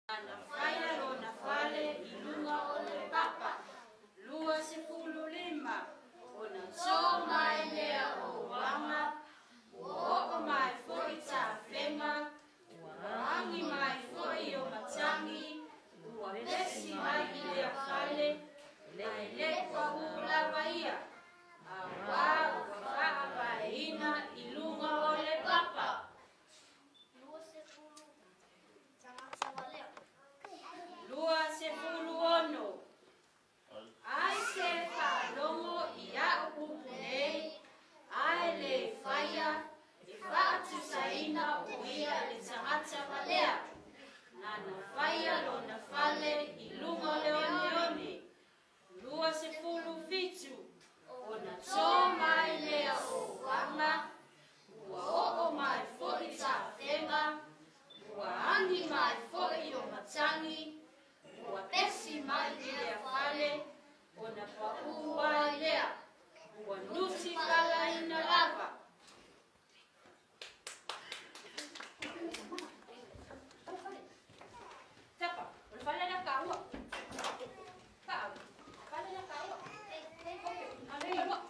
Anafanya lo nafale ilunga ole papa. Lua sepulu lima. Ona soma elea o wanga. Uoko mai foi ta fenga. Uarangi mai foi o matangi. Uapesi mai ilea fale. Lele kwa hula vaia. Awa uwaka vaina ilunga ole papa. Lua sepulu ono. Ai se whalongo I au pupunei. Ai le whaia. I whaatu saina o ia le tangata walea. Nana whaia lo na whale I lunga leone one. Lua sepulu fitu. O na tō mai lea o wanga. Ua o mai fōi tā whenga. Ua angi mai fōi o matangi. Ua pesi mai lea whale. O na paua lea. Ua nuti kala ina lava. Tapa, o whale na kaua. Pau, whale na kaua. Hey, whale lau.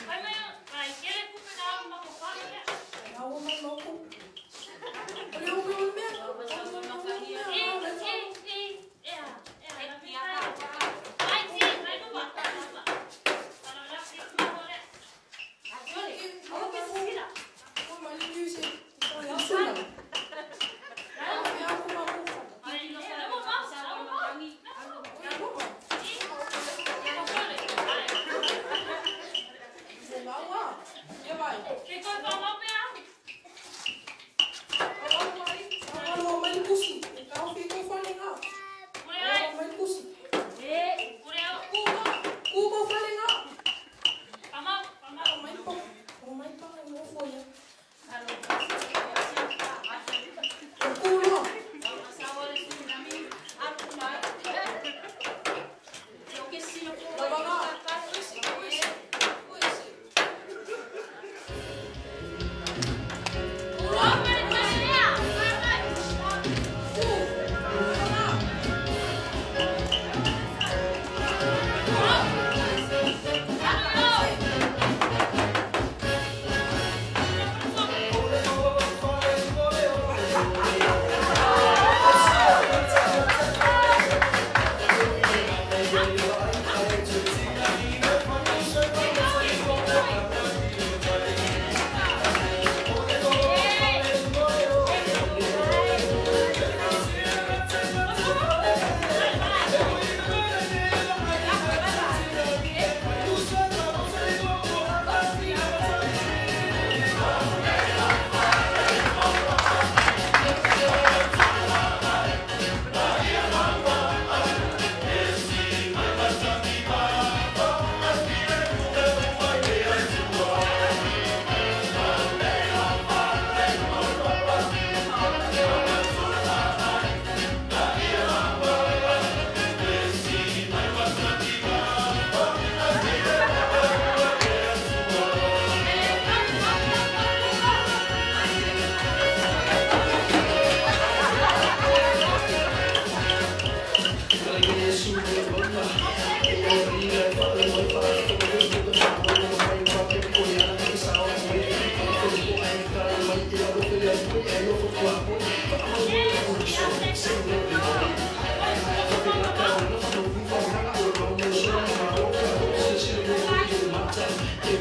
I'm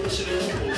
se le